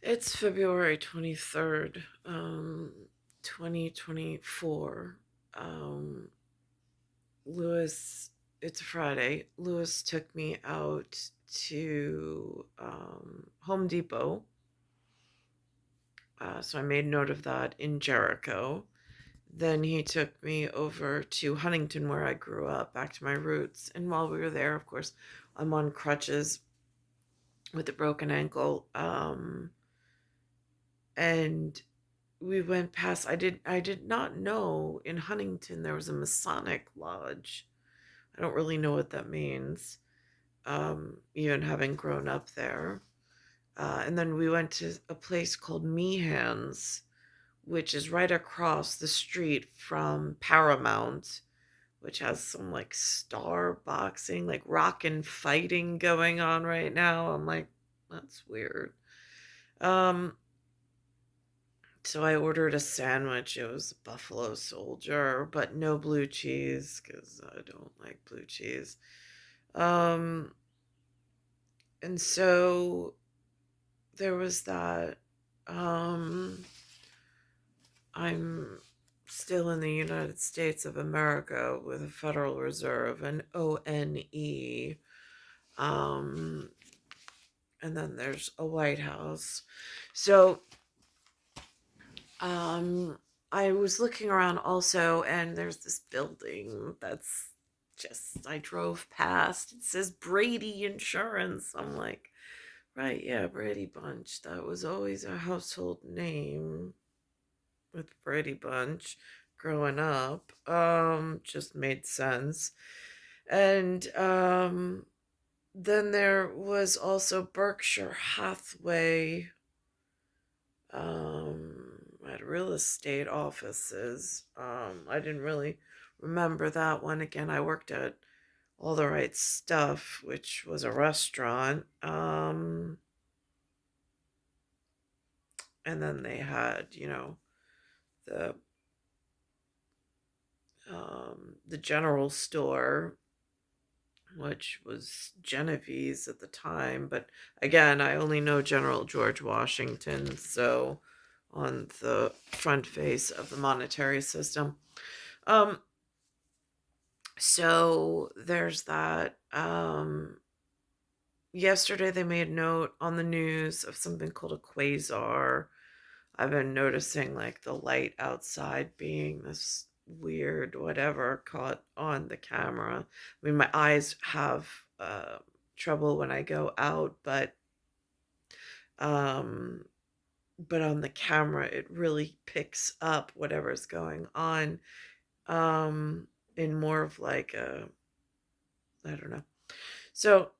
It's February 23rd, 2024. Um, Lewis, it's a Friday. Lewis took me out to Home Depot. So I made note of that in Jericho. Then he took me over to Huntington, where I grew up, back to my roots. And while we were there, of course, I'm on crutches with a broken ankle. And we went past, I did not know in Huntington there was a Masonic lodge. I don't really know what that means, even having grown up there. And then we went to a place called Meehan's, which is right across the street from Paramount, which has some like star boxing, like rock and fighting going on right now. I'm like, that's weird. Um, So I ordered a sandwich. It was a Buffalo Soldier, but no blue cheese because I don't like blue cheese. Um, and so there was that. Um, I'm still in the United States of America with a Federal Reserve, an ONE. Um, and then there's a White House. So Um, I was looking around also, and there's this building that's just, I drove past. It says Brady Insurance. I'm like, right, yeah, Brady Bunch. That was always a household name with Brady Bunch growing up. Just made sense. And then there was also Berkshire Hathaway at real estate offices. I didn't really remember that one. Again, I worked at All the Right Stuff, which was a restaurant. And then they had, the the general store, which was Genevieve's at the time. But again, I only know General George Washington, so on the front face of the monetary system. Um, so there's that. Yesterday they made note on the news of something called a quasar. I've been noticing like the light outside being this weird whatever caught on the camera. I mean, my eyes have trouble when I go out, um, but on the camera it really picks up whatever's going on, um, in more of like a, I don't know. So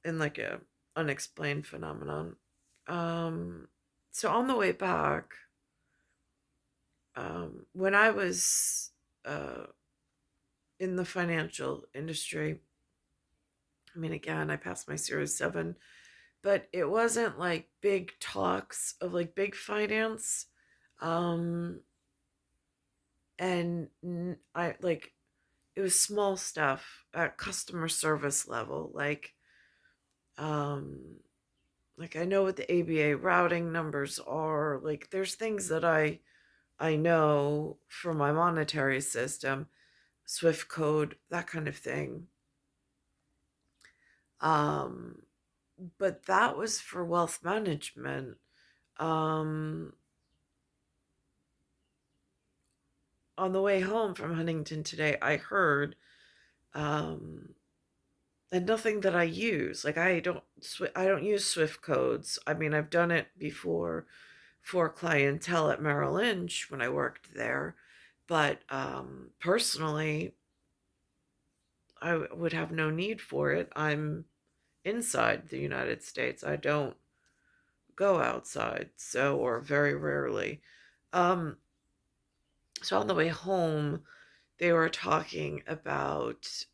in like a unexplained phenomenon. Um, so on the way back, when I was uh, in the financial industry, I mean, again, I passed my Series 7, but it wasn't like big talks of like big finance. Um, and I like, it was small stuff at customer service level. Um, like I know what the ABA routing numbers are. Like there's things that I know for my monetary system, Swift code, that kind of thing. Um, but that was for wealth management. Um, on the way home from Huntington today, I heard, um, and nothing that I use. Like I don't use Swift codes. I mean, I've done it before for clientele at Merrill Lynch when I worked there, but personally, would have no need for it. I'm inside the United States. I don't go outside, so, or very rarely. Um, so on the way home, they were talking about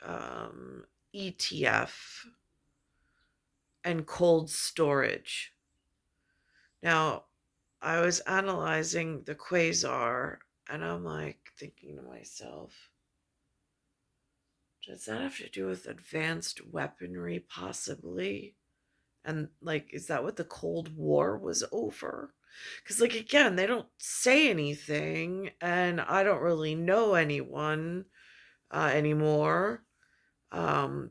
ETF and cold storage. Now, I was analyzing the quasar, and I'm like thinking to myself, does that have to do with advanced weaponry, possibly? And like, is that what the Cold War was over? Because, like, again, they don't say anything, and I don't really know anyone anymore. Um,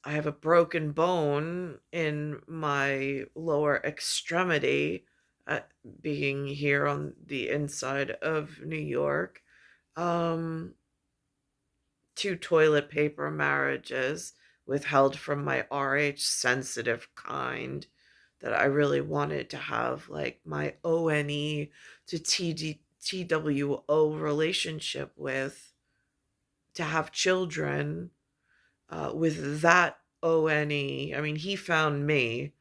I have a broken bone in my lower extremity, being here on the inside of New York. Um, Two toilet paper marriages withheld from my RH sensitive kind that I really wanted to have, like, my ONE to TWO relationship with, to have children with that ONE. I mean, he found me,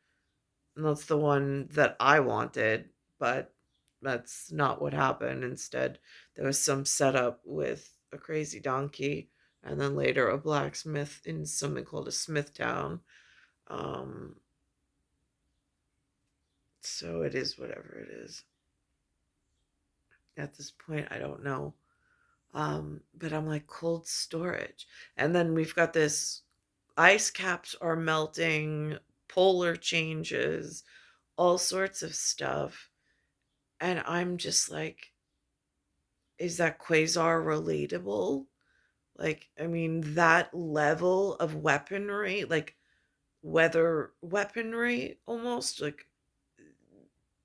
and that's the one that I wanted, but that's not what happened. Instead, there was some setup with a crazy donkey, and then later a blacksmith in something called a Smithtown. Um, so it is whatever it is. At this point, I don't know. But I'm like, cold storage. And then we've got this, ice caps are melting, polar changes, all sorts of stuff. And I'm just like, is that quasar relatable? Like, I mean, that level of weaponry, like weather weaponry, almost like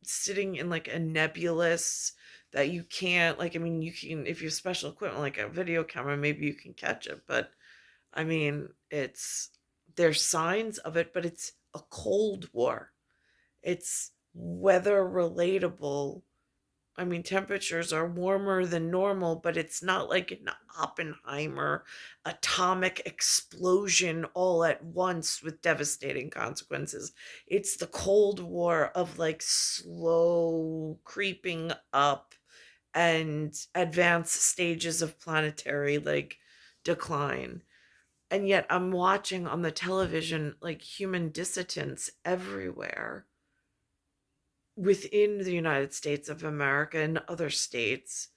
sitting in like a nebulous that you can't, like, I mean, you can, if you have special equipment like a video camera, maybe you can catch it. But I mean, it's, there's signs of it, but it's a Cold War. It's weather relatable. I mean, temperatures are warmer than normal, but it's not like an Oppenheimer atomic explosion all at once with devastating consequences. It's the Cold War of like slow creeping up and advanced stages of planetary like decline. And yet I'm watching on the television like human dissidents everywhere within the United States of America and other states.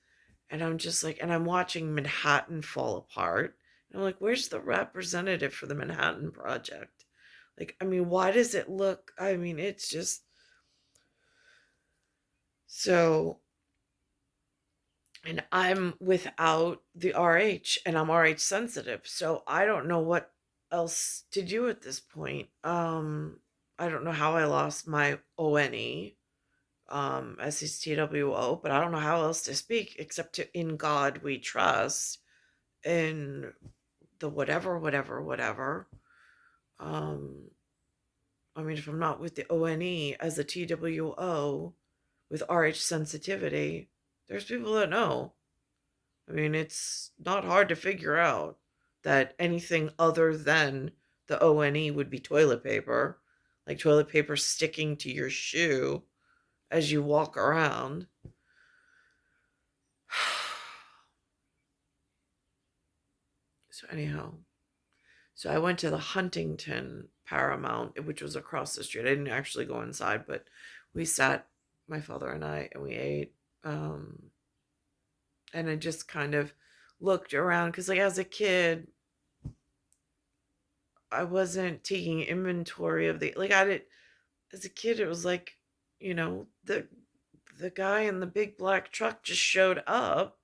And I'm just like, and I'm watching Manhattan fall apart. And I'm like, where's the representative for the Manhattan Project? Like, I mean, why does it look, I mean, it's just so, and I'm without the RH and I'm RH sensitive. So I don't know what else to do at this point. I don't know how I lost my ONE. SCTWO, but I don't know how else to speak except to in God we trust, in the whatever, whatever, whatever. Um, I mean, if I'm not with the ONE as a TWO with RH sensitivity, there's people that know. I mean, it's not hard to figure out that anything other than the ONE would be toilet paper, like toilet paper sticking to your shoe as you walk around. So anyhow, so I went to the Huntington Paramount, which was across the street. I didn't actually go inside, but we sat, my father and I, and we ate. And I just kind of looked around because, like, as a kid, I wasn't taking inventory of the, like, I did as a kid. It was like, the guy in the big black truck just showed up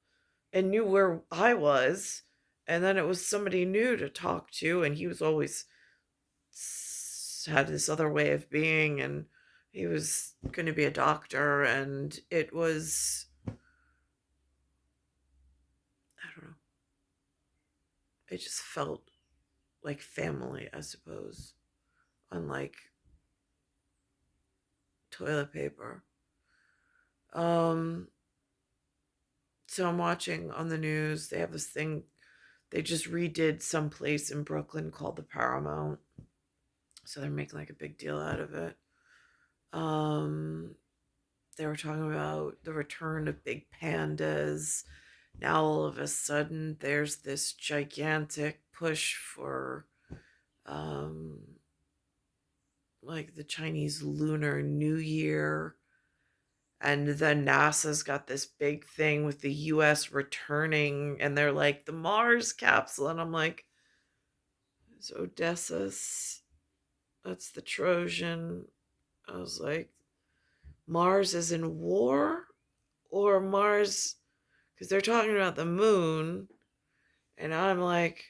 and knew where I was, and then it was somebody new to talk to, and he was always had this other way of being, and he was going to be a doctor, and it was, I don't know, it just felt like family, I suppose, unlike toilet paper. um so I'm watching on the news, they have this thing, they just redid some place in Brooklyn called the Paramount, so they're making like a big deal out of it. um they were talking about the return of big pandas. Now all of a sudden there's this gigantic push for um like the Chinese Lunar New Year, and then NASA's got this big thing with the US returning, and they're like the Mars capsule, and I'm like, is Odysseus That's the Trojan. I was like, Mars is in war? Or Mars, because they're talking about the moon, and I'm like,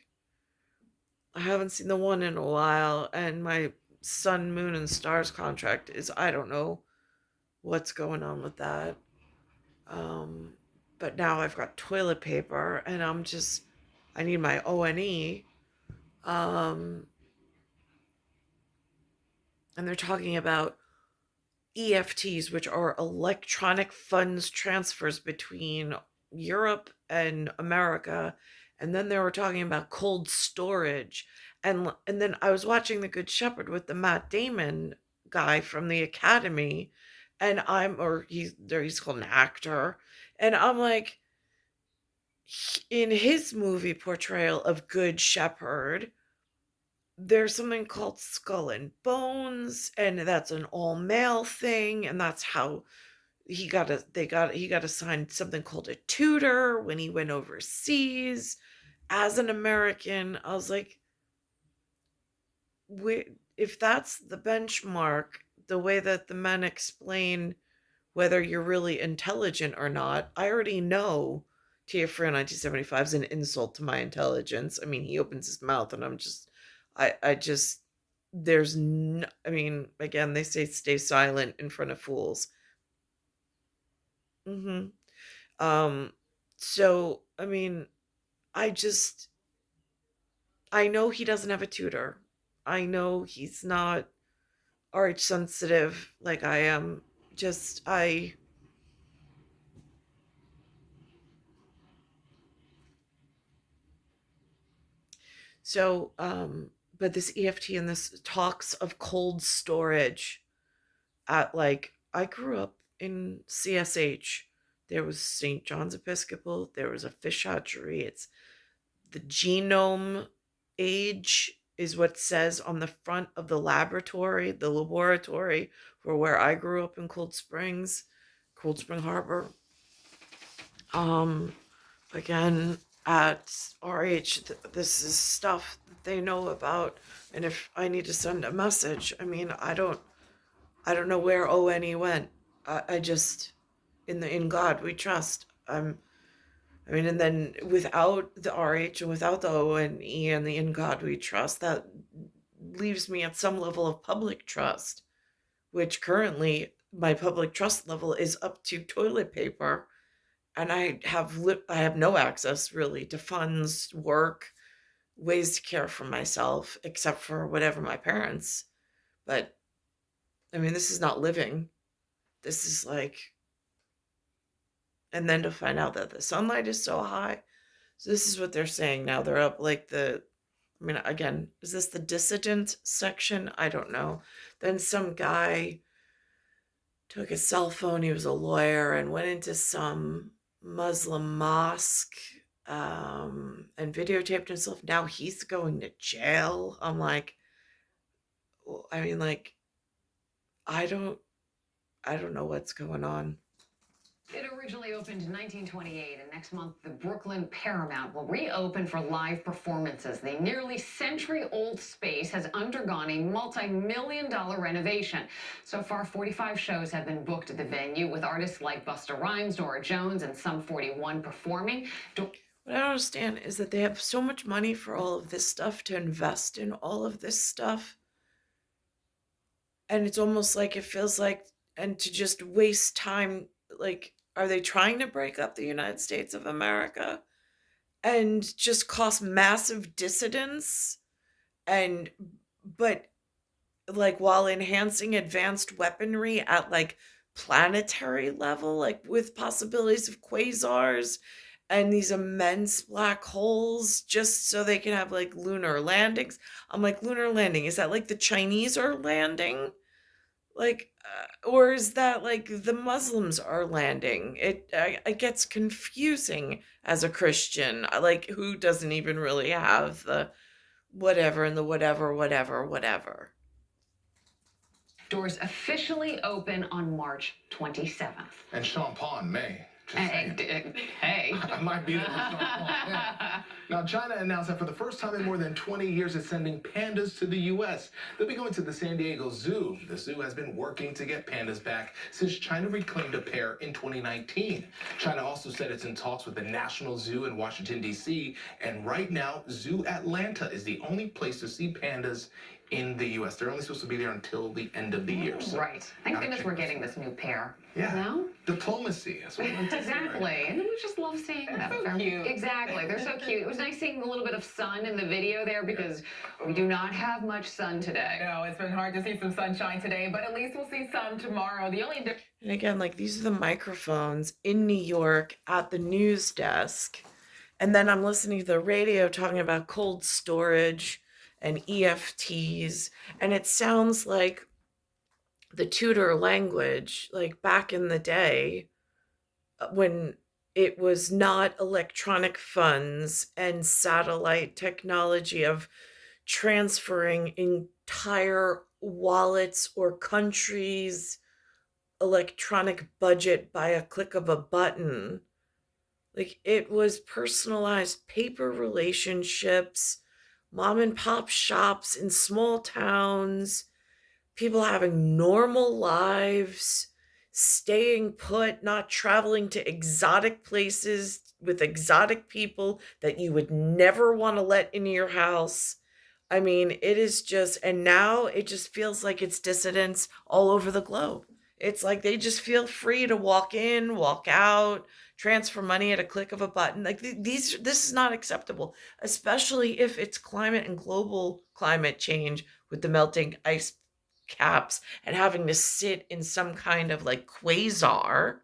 I haven't seen the one in a while, and my sun, moon, and stars contract is, I don't know what's going on with that. Um, but now I've got toilet paper, and I need my ONE. Um, and they're talking about EFTs, which are electronic funds transfers between Europe and America. And then they were talking about cold storage. And then I was watching The Good Shepherd with the Matt Damon guy from the Academy. And he's called an actor. And I'm like, in his movie portrayal of Good Shepherd, there's something called Skull and Bones, and that's an all male thing, and that's how he got assigned something called a tutor when he went overseas as an American. I was like, if that's the benchmark, the way that the men explain whether you're really intelligent or not, I already know TFR 1975 is an insult to my intelligence. I mean, he opens his mouth and I just, I mean, again, they say stay silent in front of fools. Hmm. Um, so, I mean, I just, I know he doesn't have a tutor. I know he's not RH sensitive like I am. Just, so, but this EFT and this talks of cold storage at like, I grew up in CSH. There was St. John's Episcopal, there was a fish hatchery. It's the genome age is what says on the front of the laboratory for where I grew up in Cold Spring Harbor. Um, Again, at RH, this is stuff that they know about, and if I need to send a message, I mean, I don't know where ONE went. I just, in God we trust. I mean, and then without the RH and without the ONE and the In God We Trust, that leaves me at some level of public trust, which currently my public trust level is up to toilet paper, and I have no access really to funds, work, ways to care for myself, except for whatever my parents. But I mean, this is not living. This is like, and then to find out that the sunlight is so high. So this is what they're saying now. They're up like I mean, again, is this the dissident section? I don't know. Then some guy took his cell phone, he was a lawyer, and went into some Muslim mosque and videotaped himself. Now he's going to jail. I'm like, I mean, like, I don't, I don't know what's going on. It originally opened in 1928, and next month the Brooklyn Paramount will reopen for live performances. The nearly century-old space has undergone a multi-million-dollar renovation. So far, 45 shows have been booked at the venue, with artists like Busta Rhymes, Nora Jones, and Sum 41 performing. What I don't understand is that they have so much money for all of this stuff to invest in all of this stuff. And it's almost like it feels like, and to just waste time, like, are they trying to break up the United States of America and just cause massive dissidence? And, but like, while enhancing advanced weaponry at like planetary level, like with possibilities of quasars and these immense black holes, just so they can have like lunar landings. I'm like, lunar landing, is that like the Chinese are landing? Like, or is that like the Muslims are landing? It gets confusing as a Christian. Like, who doesn't even really have the whatever and the whatever. Doors officially open on March 27th. And Champagne May. Just saying. Hey. I might be the one. Now, China announced that for the first time in more than 20 years, it's sending pandas to the U.S. They'll be going to the San Diego Zoo. The zoo has been working to get pandas back since China reclaimed a pair in 2019. China also said it's in talks with the National Zoo in Washington, D.C., and right now, Zoo Atlanta is the only place to see pandas in the U.S. They're only supposed to be there until the end of the year. So Right. Thank goodness we're getting this new pair. yeah. No? Diplomacy. That's what Exactly. And we just love seeing them. So cute. Exactly. They're so cute. It was nice seeing a little bit of sun in the video there because we do not have much sun today. No, it's been hard to see some sunshine today, but at least we'll see some tomorrow. The only And again, like these are the microphones in New York at the news desk. And then I'm listening to the radio talking about cold storage and EFTs. And it sounds like the Tudor language, like back in the day when it was not electronic funds and satellite technology of transferring entire wallets or countries' electronic budget by a click of a button. Like it was personalized paper relationships, mom and pop shops in small towns, people having normal lives, staying put, not traveling to exotic places with exotic people that you would never want to let into your house. I mean, it is just, and now it just feels like it's dissidents all over the globe. It's like they just feel free to walk in, walk out, transfer money at a click of a button. Like this is not acceptable, especially if it's climate and global climate change with the melting ice caps and having to sit in some kind of like quasar,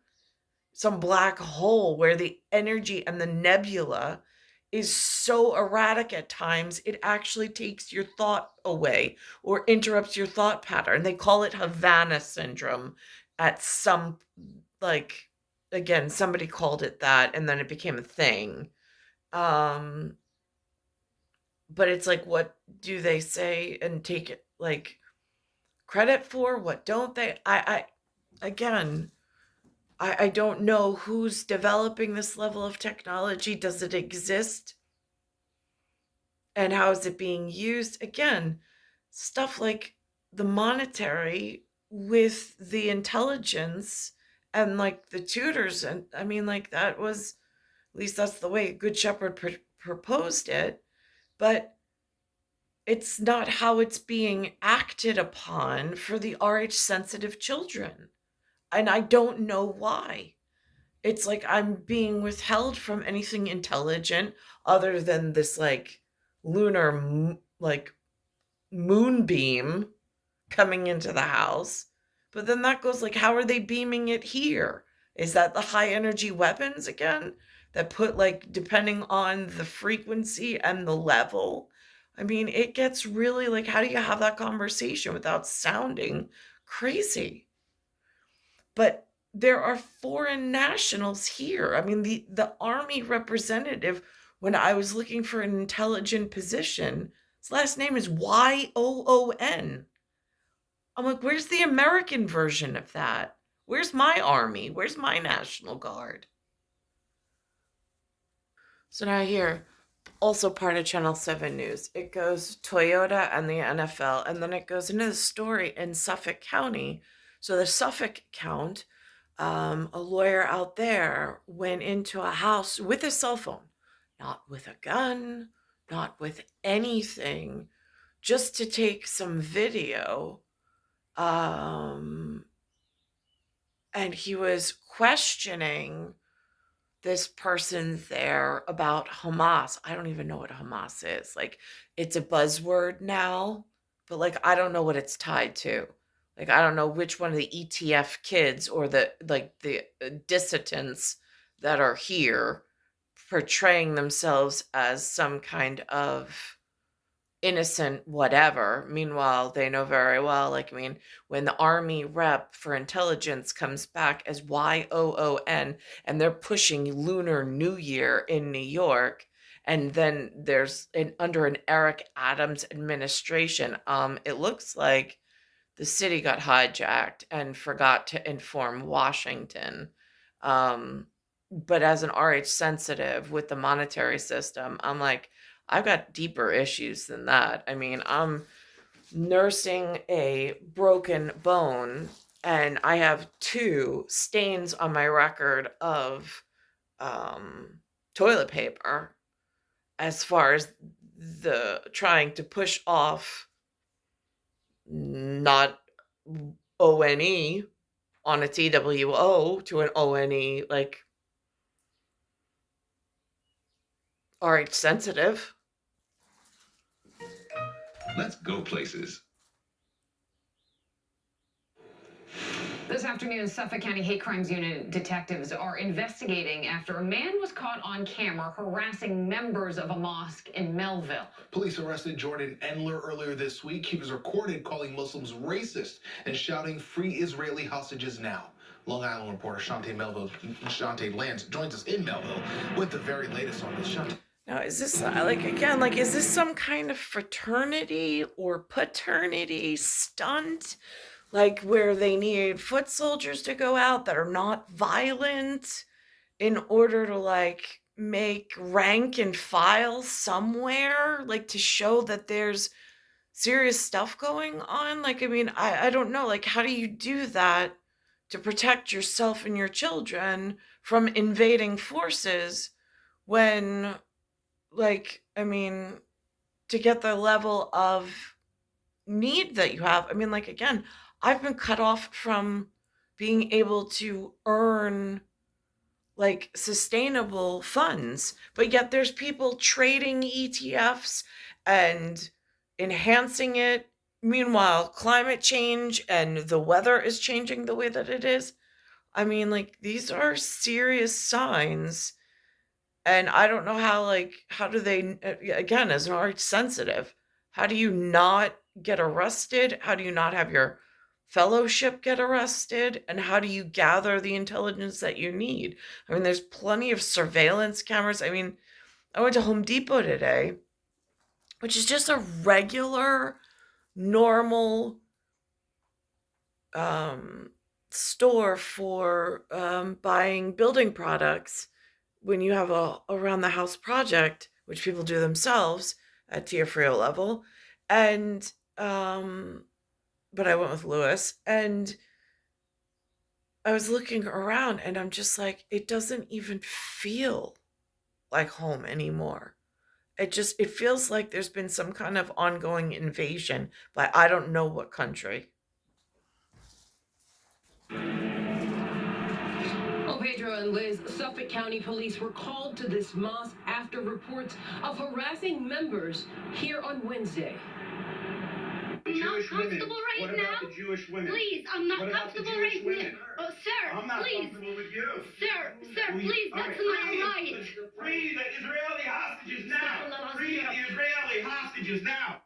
some black hole where the energy and the nebula is so erratic at times, it actually takes your thought away or interrupts your thought pattern. They call it Havana syndrome at some, like, again, somebody called it that and then it became a thing. But it's like, what do they say and take it like credit for? What don't they? Again, I don't know who's developing this level of technology. Does it exist? And how is it being used? Again, stuff like the monetary with the intelligence and like the tutors. And I mean, like that was, at least that's the way Good Shepherd proposed it. But it's not how it's being acted upon for the RH sensitive children. And I don't know why. It's like I'm being withheld from anything intelligent other than this like lunar like moonbeam coming into the house. But then that goes like, how are they beaming it here? Is that the high energy weapons again that put like, depending on the frequency and the level? I mean, it gets really like, how do you have that conversation without sounding crazy? But there are foreign nationals here. I mean, the army representative, when I was looking for an intelligent position, his last name is Yoon. I'm like, where's the American version of that? Where's my army? Where's my National Guard? So now here, also part of Channel 7 News, it goes Toyota and the NFL, and then it goes into the story in Suffolk County. So the Suffolk count, a lawyer out there went into a house with a cell phone, not with a gun, not with anything, just to take some video. And he was questioning this person there about Hamas. I don't even know what Hamas is. Like, it's a buzzword now, but like, I don't know what it's tied to. Like, I don't know which one of the ETF kids or the dissidents that are here portraying themselves as some kind of innocent whatever. Meanwhile, they know very well, like, I mean, when the army rep for intelligence comes back as YOON and they're pushing Lunar New Year in New York, and then there's under an Eric Adams administration, it looks like the city got hijacked and forgot to inform Washington. but as an RH sensitive with the monetary system, I'm like, I've got deeper issues than that. I mean, I'm nursing a broken bone and I have 2 stains on my record of toilet paper as far as the trying to push off not ONE on a TWO to an ONE, like RH sensitive. Let's go places. This afternoon, Suffolk County Hate Crimes Unit detectives are investigating after a man was caught on camera harassing members of a mosque in Melville. Police arrested Jordan Endler earlier this week. He was recorded calling Muslims racist and shouting, "Free Israeli hostages now." Long Island reporter Shantae Lance joins us in Melville with the very latest on this. Shantae. Now, is this is this some kind of fraternity or paternity stunt? Like where they need foot soldiers to go out that are not violent in order to like make rank and file somewhere, like to show that there's serious stuff going on? Like, I mean, I don't know, like how do you do that to protect yourself and your children from invading forces when, like, I mean, to get the level of need that you have? I mean, like, again, I've been cut off from being able to earn like sustainable funds, but yet there's people trading ETFs and enhancing it. Meanwhile, climate change and the weather is changing the way that it is. I mean, like, these are serious signs. And I don't know how do they, again, as an RH sensitive, how do you not get arrested? How do you not have your fellowship get arrested? And how do you gather the intelligence that you need? I mean, there's plenty of surveillance cameras. I mean, I went to Home Depot today, which is just a regular, normal store for buying building products when you have a around the house project, which people do themselves at Tia Frio level. And but I went with Lewis, and I was looking around and I'm just like, it doesn't even feel like home anymore. It feels like there's been some kind of ongoing invasion by I don't know what country. Well, Pedro and Liz, Suffolk County police were called to this mosque after reports of harassing members here on Wednesday. I'm not comfortable right what now. About the Jewish women? Please, I'm not what about comfortable the Jewish right women? now. Oh, sir, I'm not please. comfortable with you. Sir, please, that's not right. Free the Israeli hostages now. Free the Israeli hostages now.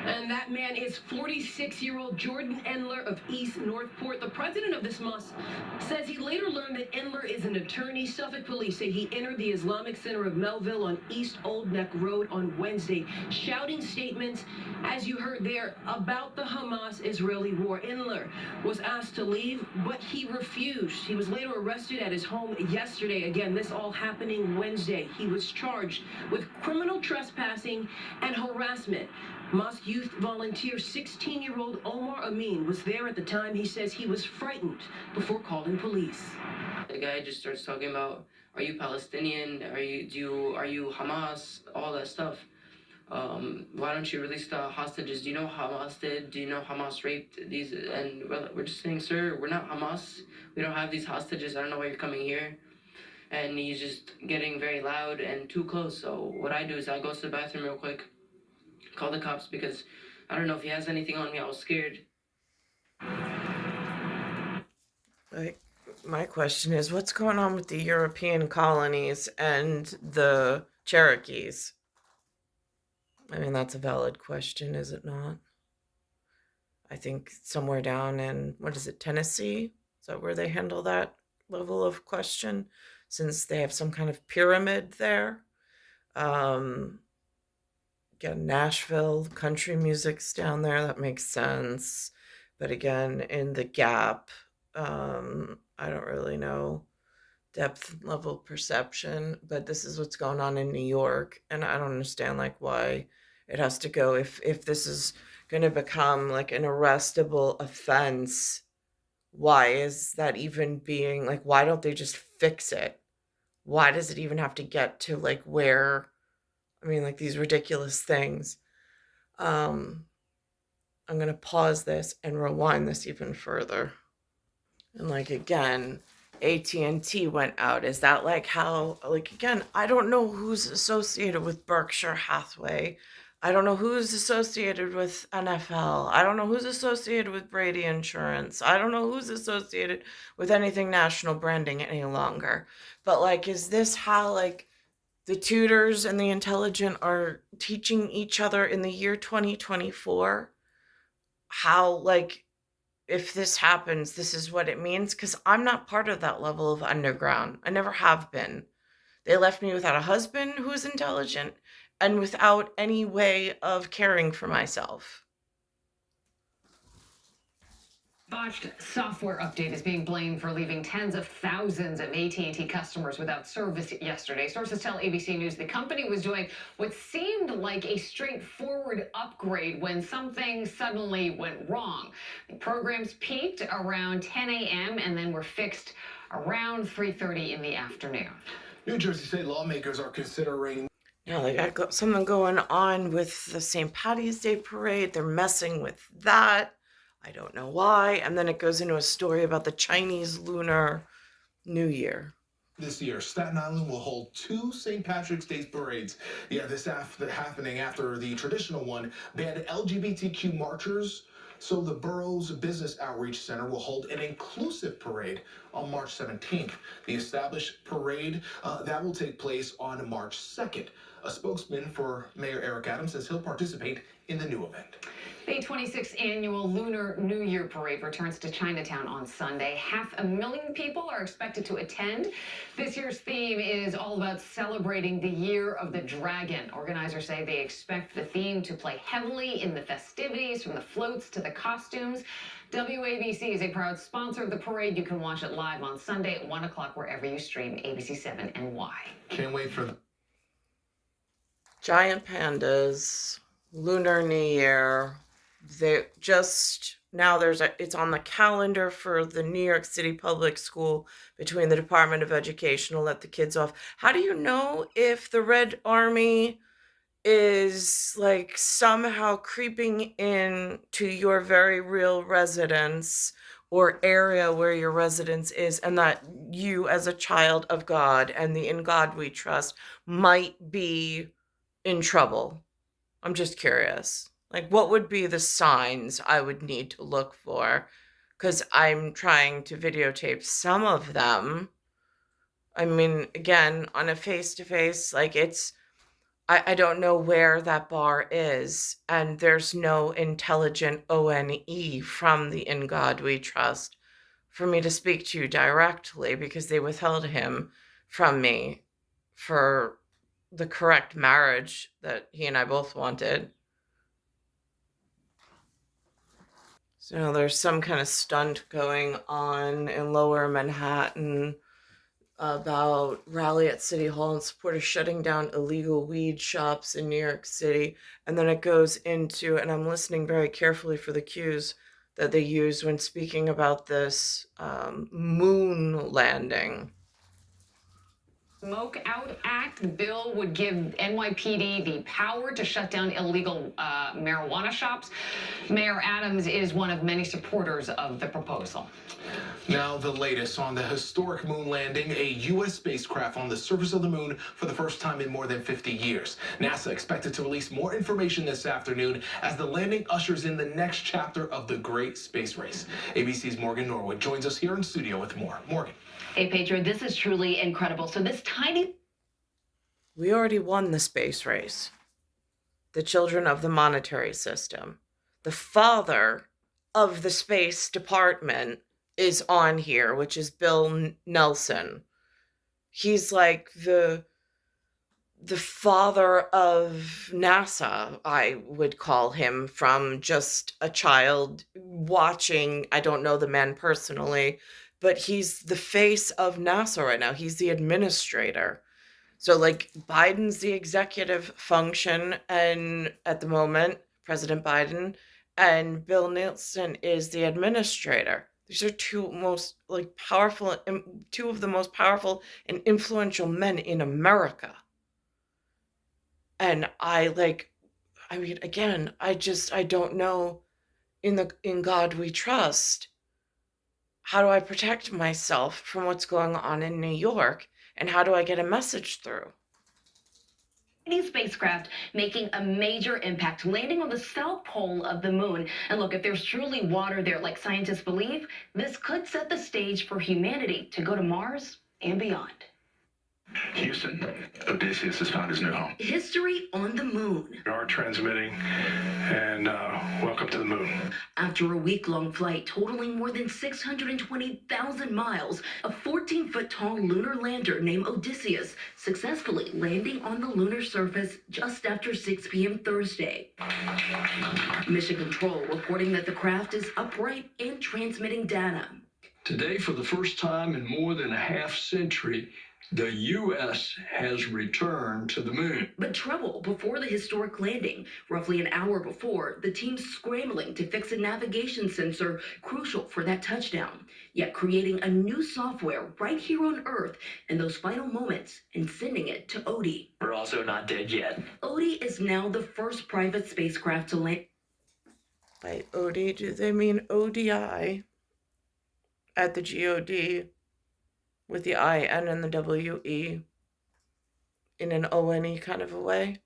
And that man is 46-year-old Jordan Endler of East Northport. The president of this mosque says he later learned that Endler is an attorney. Suffolk police say he entered the Islamic Center of Melville on East Old Neck Road on Wednesday, shouting statements, as you heard there, about the Hamas-Israeli war. Endler was asked to leave, but he refused. He was later arrested at his home yesterday. Again, this all happening Wednesday. He was charged with criminal trespassing and harassment. Mosque youth volunteer 16-year-old Omar Amin was there at the time. He says he was frightened before calling police. The guy just starts talking about, are you Palestinian? Are you Hamas? All that stuff. Why don't you release the hostages? Do you know Hamas did? Do you know Hamas raped these? And we're just saying, sir, we're not Hamas. We don't have these hostages. I don't know why you're coming here. And he's just getting very loud and too close. So what I do is I go to the bathroom real quick, call the cops, because I don't know if he has anything on me. I was scared. Like, my question is, what's going on with the European colonies and the Cherokees? I mean, that's a valid question, is it not? I think somewhere down in, what is it, Tennessee? Is that where they handle that level of question? Since they have some kind of pyramid there. Again, Nashville, country music's down there, that makes sense. But again, in the Gap, I don't really know depth level perception, but this is what's going on in New York, and I don't understand like why it has to go if this is going to become like an arrestable offense. Why is that even being like, why don't they just fix it? Why does it even have to get to like where, I mean, like these ridiculous things? um I'm going to pause this and rewind this even further. And like again, AT&T went out. Is that like how, like again, I don't know who's associated with Berkshire Hathaway. I don't know who's associated with NFL. I don't know who's associated with Brady Insurance. I don't know who's associated with anything national branding any longer. But like, is this how like the tutors and the intelligent are teaching each other in the year 2024? How like, if this happens, this is what it means? Because I'm not part of that level of underground. I never have been. They left me without a husband who's intelligent and without any way of caring for myself. Botched software update is being blamed for leaving tens of thousands of AT&T customers without service yesterday. Sources tell ABC News the company was doing what seemed like a straightforward upgrade when something suddenly went wrong. The programs peaked around 10 a.m. and then were fixed around 3:30 in the afternoon. New Jersey state lawmakers are considering. Now they got something going on with the St. Patty's Day parade. They're messing with that. I don't know why. And then it goes into a story about the Chinese Lunar New Year. This year, Staten Island will hold 2 St. Patrick's Day parades. Yeah, this happening after the traditional one banned LGBTQ marchers. So the borough's Business Outreach Center will hold an inclusive parade on March 17th. The established parade that will take place on March 2nd. A spokesman for Mayor Eric Adams says he'll participate in the new event. The 26th annual Lunar New Year parade returns to Chinatown on Sunday. 500,000 people are expected to attend. This year's theme is all about celebrating the Year of the Dragon. Organizers say they expect the theme to play heavily in the festivities, from the floats to the costumes. WABC is a proud sponsor of the parade. You can watch it live on Sunday at 1 o'clock wherever you stream ABC 7 NY. Can't wait for the Giant pandas, Lunar New Year. They just now it's on the calendar for the New York City Public School between the Department of Education to let the kids off. How do you know if the Red Army is like somehow creeping in to your very real residence or area where your residence is, and that you as a child of God and the In God We Trust might be in trouble? I'm just curious. Like, what would be the signs I would need to look for? Because I'm trying to videotape some of them. I mean, again, on a face-to-face, like I don't know where that bar is, and there's no intelligent ONE from the In God We Trust for me to speak to directly, because they withheld him from me for the correct marriage that he and I both wanted. So there's some kind of stunt going on in Lower Manhattan about rally at City Hall in support of shutting down illegal weed shops in New York City. And then it goes into, and I'm listening very carefully for the cues that they use when speaking about this moon landing. Smoke Out Act bill would give NYPD the power to shut down illegal marijuana shops. Mayor Adams is one of many supporters of the proposal. Now the latest on the historic moon landing, a U.S. spacecraft on the surface of the moon for the first time in more than 50 years. NASA expected to release more information this afternoon as the landing ushers in the next chapter of the great space race. ABC's Morgan Norwood joins us here in studio with more. Morgan. Hey, Pedro, this is truly incredible. So this tiny... We already won the space race. The children of the monetary system. The father of the space department is on here, which is Bill Nelson. He's like the the father of NASA, I would call him, from just a child watching. I don't know the man personally, but he's the face of NASA right now. He's the administrator. So like Biden's the executive function, and at the moment, President Biden, and Bill Nelson is the administrator. These are two of the most powerful and influential men in America. And again, I don't know, in God we trust. How do I protect myself from what's going on in New York? And how do I get a message through? Chinese spacecraft making a major impact, landing on the south pole of the moon. And look, if there's truly water there, like scientists believe, this could set the stage for humanity to go to Mars and beyond. Houston, Odysseus has found his new home. History on the moon. We are transmitting, and welcome to the moon. After a week-long flight totaling more than 620,000 miles, a 14-foot-tall lunar lander named Odysseus successfully landing on the lunar surface just after 6 p.m. Thursday. Mission Control reporting that the craft is upright and transmitting data. Today, for the first time in more than a half century, the U.S. has returned to the moon. But trouble before the historic landing. Roughly an hour before, the team's scrambling to fix a navigation sensor crucial for that touchdown, yet creating a new software right here on Earth in those final moments and sending it to Odie. We're also not dead yet. Odie is now the first private spacecraft to land. By Odie, do they mean ODI at the GOD? With the IN and the WE in an ONE kind of a way?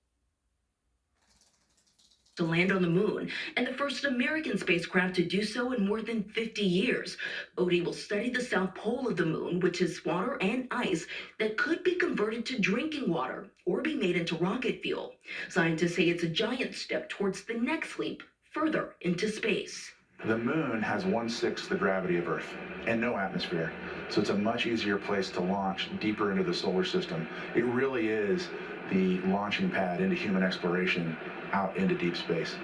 To land on the moon, and the first American spacecraft to do so in more than 50 years. Odie will study the south pole of the moon, which is water and ice that could be converted to drinking water or be made into rocket fuel. Scientists say it's a giant step towards the next leap further into space. The moon has 1/6 the gravity of Earth and no atmosphere, so it's a much easier place to launch deeper into the solar system. It really is the launching pad into human exploration out into deep space.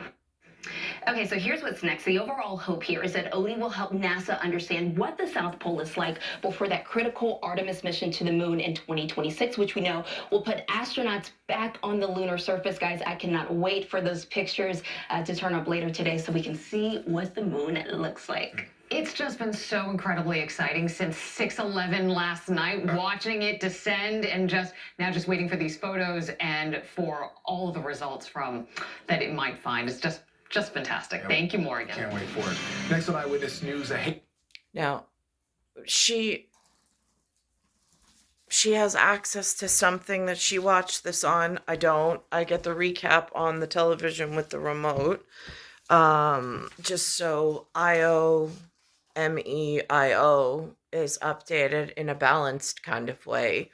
Okay, so here's what's next. The overall hope here is that Odie will help NASA understand what the South Pole is like before that critical Artemis mission to the moon in 2026, which we know will put astronauts back on the lunar surface. Guys, I cannot wait for those pictures to turn up later today so we can see what the moon looks like. It's just been so incredibly exciting since 6/11 last night, watching it descend and just waiting for these photos and for all of the results from that it might find. It's just fantastic. Yep. Thank you, Morgan. Can't wait for it. Next on Eyewitness News, Now, she has access to something that she watched this on. I don't. I get the recap on the television with the remote. Just so MEIO is updated in a balanced kind of way.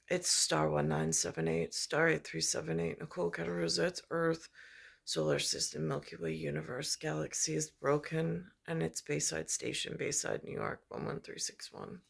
It's star 1978, star 8378, Nicole, Cattaruzza, it's Earth, solar system, Milky Way, universe, galaxy is broken, and it's Bayside Station, Bayside, New York, 11361.